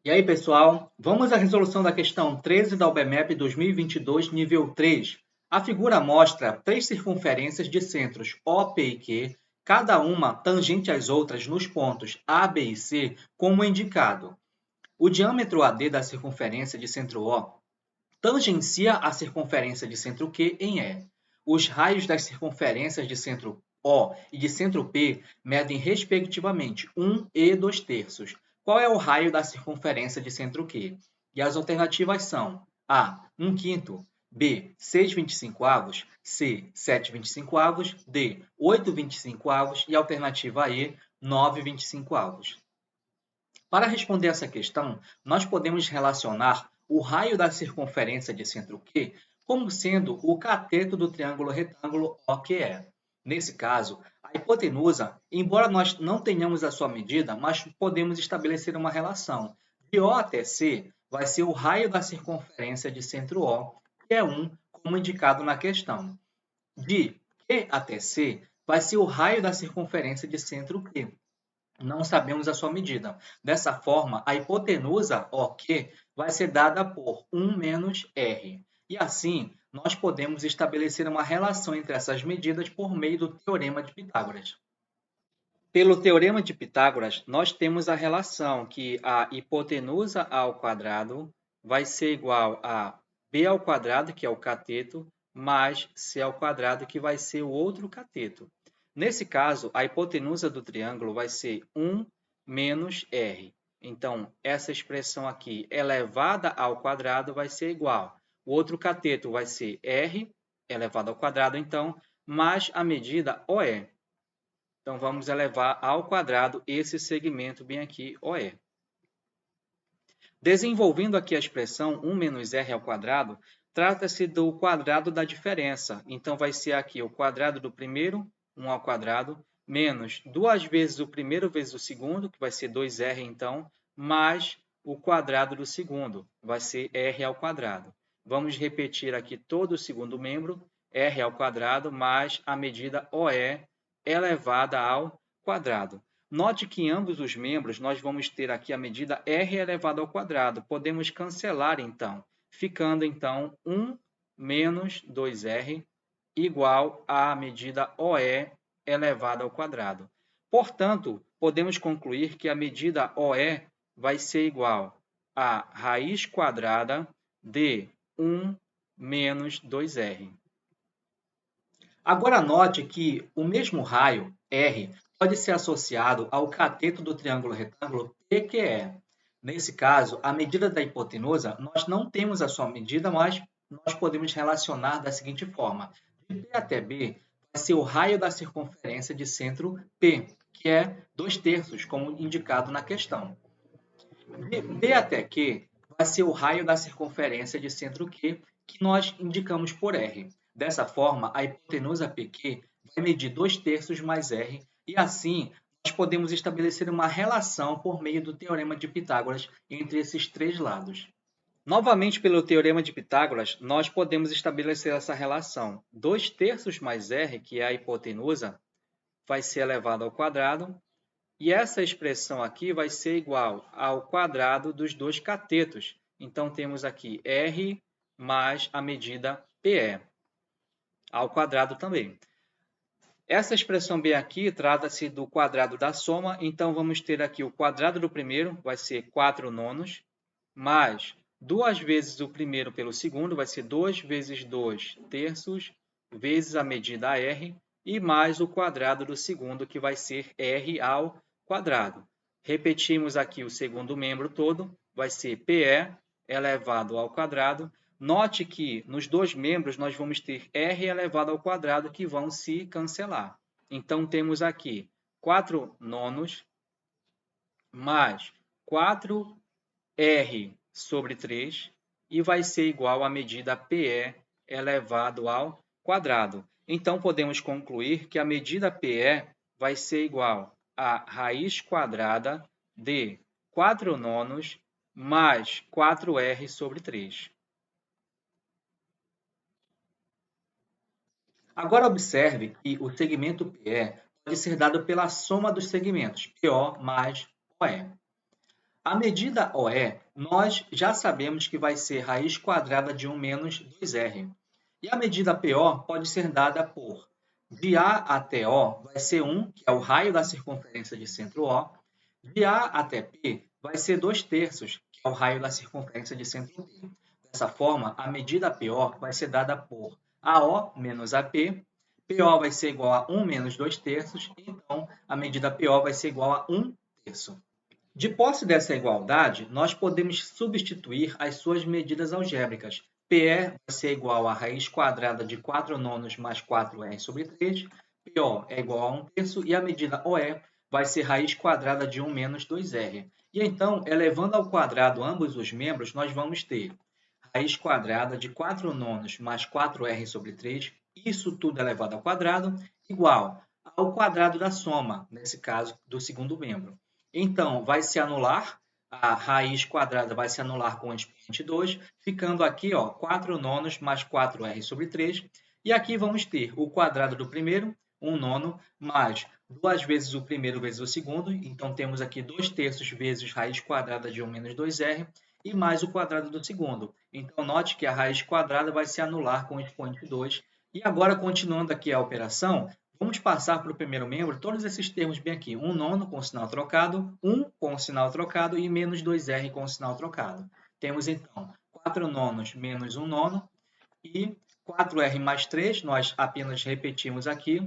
E aí, pessoal, vamos à resolução da questão 13 da UBMEP 2022, nível 3. A figura mostra três circunferências de centros O, P e Q, cada uma tangente às outras nos pontos A, B e C, como indicado. O diâmetro AD da circunferência de centro O tangencia a circunferência de centro Q em E. Os raios das circunferências de centro O e de centro P medem respectivamente 1 e 2 terços. Qual é o raio da circunferência de centro Q? E as alternativas são A, 1 quinto, B, 6,25 avos, C, 7,25 avos, D, 8,25 avos e alternativa E, 9,25 avos. Para responder essa questão, nós podemos relacionar o raio da circunferência de centro Q como sendo o cateto do triângulo retângulo OQE. Nesse caso, a hipotenusa, embora nós não tenhamos a sua medida, mas podemos estabelecer uma relação. De O até C vai ser o raio da circunferência de centro O, que é 1, como indicado na questão. De Q até C vai ser o raio da circunferência de centro Q, não sabemos a sua medida. Dessa forma, a hipotenusa OQ vai ser dada por 1 menos R. E assim, nós podemos estabelecer uma relação entre essas medidas por meio do Teorema de Pitágoras. Pelo Teorema de Pitágoras, nós temos a relação que a hipotenusa ao quadrado vai ser igual a b ao quadrado, que é o cateto, mais c ao quadrado, que vai ser o outro cateto. Nesse caso, a hipotenusa do triângulo vai ser 1 menos r. Então, essa expressão aqui elevada ao quadrado vai ser igual. O outro cateto vai ser r elevado ao quadrado, então, mais a medida OE. Então, vamos elevar ao quadrado esse segmento bem aqui, OE. Desenvolvendo aqui a expressão 1 menos r ao quadrado, trata-se do quadrado da diferença. Então, vai ser aqui o quadrado do primeiro, 1 ao quadrado, menos 2 vezes o primeiro vezes o segundo, que vai ser 2r, então, mais o quadrado do segundo, vai ser r ao quadrado. Vamos repetir aqui todo o segundo membro, r ao quadrado, mais a medida OE elevada ao quadrado. Note que em ambos os membros nós vamos ter aqui a medida r elevado ao quadrado. Podemos cancelar, então, ficando, então, 1 menos 2r igual à medida OE elevado ao quadrado. Portanto, podemos concluir que a medida OE vai ser igual a raiz quadrada de 1 menos 2r. Agora note que o mesmo raio, R, pode ser associado ao cateto do triângulo retângulo PQE. Nesse caso, a medida da hipotenusa, nós não temos a sua medida, mas nós podemos relacionar da seguinte forma. De P até B vai ser o raio da circunferência de centro P, que é 2 terços, como indicado na questão. De B até Q vai ser o raio da circunferência de centro Q, que nós indicamos por R. Dessa forma, a hipotenusa PQ vai medir 2 terços mais R, e assim nós podemos estabelecer uma relação por meio do Teorema de Pitágoras entre esses três lados. Novamente, pelo Teorema de Pitágoras, nós podemos estabelecer essa relação. 2 terços mais R, que é a hipotenusa, vai ser elevado ao quadrado, e essa expressão aqui vai ser igual ao quadrado dos dois catetos. Então, temos aqui R mais a medida PE, ao quadrado também. Essa expressão bem aqui trata-se do quadrado da soma, então vamos ter aqui o quadrado do primeiro, vai ser 4 nonos, mais 2 vezes o primeiro pelo segundo, vai ser 2 vezes 2 terços, vezes a medida R, e mais o quadrado do segundo, que vai ser R ao quadrado. Repetimos aqui o segundo membro todo, vai ser PE elevado ao quadrado. Note que nos dois membros nós vamos ter R elevado ao quadrado que vão se cancelar. Então, temos aqui 4 nonos mais 4R sobre 3 e vai ser igual à medida PE elevado ao quadrado. Então, podemos concluir que a medida PE vai ser igual a raiz quadrada de 4 nonos mais 4R sobre 3. Agora, observe que o segmento PE pode ser dado pela soma dos segmentos PO mais OE. A medida OE, nós já sabemos que vai ser raiz quadrada de 1 menos 2R. E a medida PO pode ser dada por de A até O vai ser 1, que é o raio da circunferência de centro O. De A até P vai ser 2/3, que é o raio da circunferência de centro P. Dessa forma, a medida PO vai ser dada por AO menos AP. PO vai ser igual a 1 menos 2/3, então a medida PO vai ser igual a 1/3. De posse dessa igualdade, nós podemos substituir as suas medidas algébricas. PE vai ser igual a raiz quadrada de 4/9 mais 4R sobre 3. PO é igual a 1/3 e a medida OE vai ser raiz quadrada de 1 menos 2R. E então, elevando ao quadrado ambos os membros, nós vamos ter raiz quadrada de 4/9 mais 4R sobre 3, isso tudo elevado ao quadrado, igual ao quadrado da soma, nesse caso, do segundo membro. Então, vai se anular, a raiz quadrada vai se anular com o expoente 2, ficando aqui 4/9 mais 4R sobre 3. E aqui vamos ter o quadrado do primeiro, 1/9, mais 2 vezes o primeiro vezes o segundo. Então, temos aqui 2/3 vezes raiz quadrada de 1 menos 2R, e mais o quadrado do segundo. Então, note que a raiz quadrada vai se anular com o expoente 2. E agora, continuando aqui a operação, vamos passar para o primeiro membro todos esses termos bem aqui. 1/9 com o sinal trocado, 1 com o sinal trocado e menos 2R com o sinal trocado. Temos, então, 4/9 menos 1/9 e 4R mais 3, nós apenas repetimos aqui,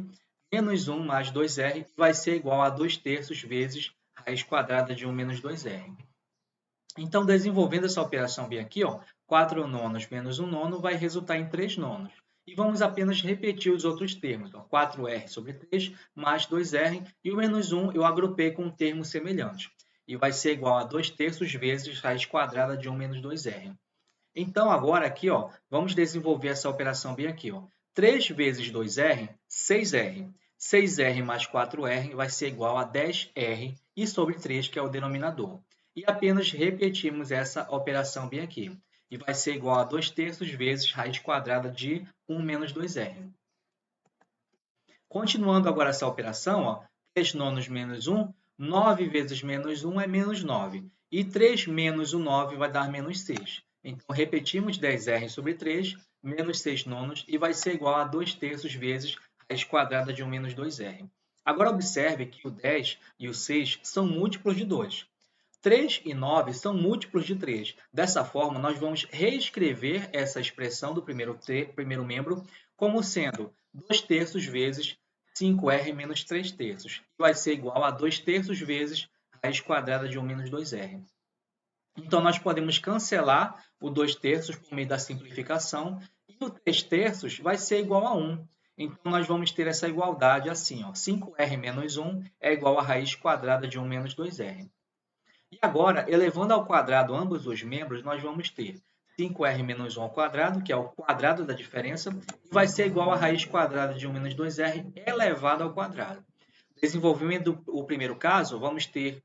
menos 1 mais 2R vai ser igual a 2/3 vezes raiz quadrada de 1 menos 2R. Então, desenvolvendo essa operação bem aqui, 4/9 menos 1/9 vai resultar em 3/9. E vamos apenas repetir os outros termos. 4R sobre 3 mais 2R e o menos 1 eu agrupei com um termo semelhante. E vai ser igual a 2/3 vezes raiz quadrada de 1 menos 2R. Então, agora aqui, vamos desenvolver essa operação bem aqui. 3 vezes 2R, 6R. 6R mais 4R vai ser igual a 10R e sobre 3, que é o denominador. E apenas repetimos essa operação bem aqui. E vai ser igual a 2/3 vezes raiz quadrada de 1 menos 2R. Continuando agora essa operação, 3/9 menos 1, 9 vezes menos 1 é menos 9. E 3 menos o 9 vai dar menos 6. Então, repetimos 10R sobre 3, menos 6/9, e vai ser igual a 2/3 vezes raiz quadrada de 1 menos 2R. Agora, observe que o 10 e o 6 são múltiplos de 2. 3 e 9 são múltiplos de 3. Dessa forma, nós vamos reescrever essa expressão do primeiro membro como sendo 2/3 vezes 5R menos 3/3. Que vai ser igual a 2/3 vezes raiz quadrada de 1 menos 2R. Então, nós podemos cancelar o 2/3 por meio da simplificação e o 3/3 vai ser igual a 1. Então, nós vamos ter essa igualdade assim. 5R menos 1 é igual a raiz quadrada de 1 menos 2R. E agora, elevando ao quadrado ambos os membros, nós vamos ter 5R menos 1 ao quadrado, que é o quadrado da diferença, e vai ser igual a raiz quadrada de 1 menos 2R elevado ao quadrado. Desenvolvimento do primeiro caso, vamos ter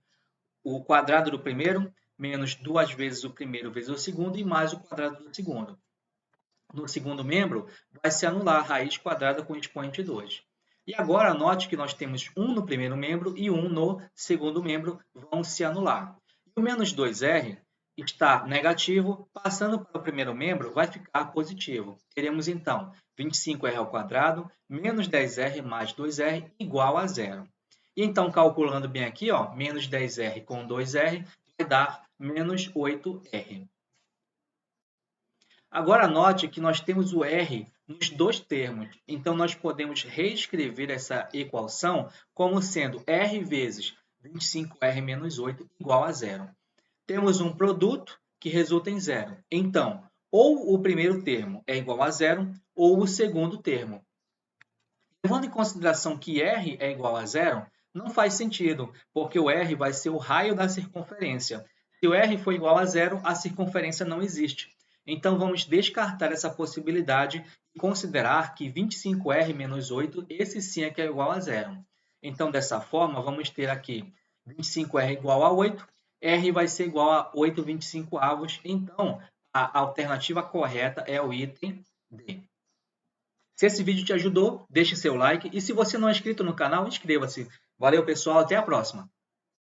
o quadrado do primeiro menos 2 vezes o primeiro vezes o segundo e mais o quadrado do segundo. No segundo membro, vai se anular a raiz quadrada com expoente 2. E agora, note que nós temos 1 no primeiro membro e 1 no segundo membro, vão se anular. E o menos 2R está negativo, passando para o primeiro membro, vai ficar positivo. Teremos, então, 25R ao quadrado menos 10R mais 2R igual a zero. E então, calculando bem aqui, menos 10R com 2R vai dar menos 8R. Agora, note que nós temos o R nos dois termos. Então, nós podemos reescrever essa equação como sendo R vezes 25R menos 8 igual a zero. Temos um produto que resulta em zero. Então, ou o primeiro termo é igual a zero, ou o segundo termo. Levando em consideração que R é igual a zero, não faz sentido, porque o R vai ser o raio da circunferência. Se o R for igual a zero, a circunferência não existe. Então, vamos descartar essa possibilidade e considerar que 25R menos 8, esse sim é que é igual a zero. Então, dessa forma, vamos ter aqui 25R igual a 8, R vai ser igual a 8/25avos. Então, a alternativa correta é o item D. Se esse vídeo te ajudou, deixe seu like e se você não é inscrito no canal, inscreva-se. Valeu, pessoal, até a próxima!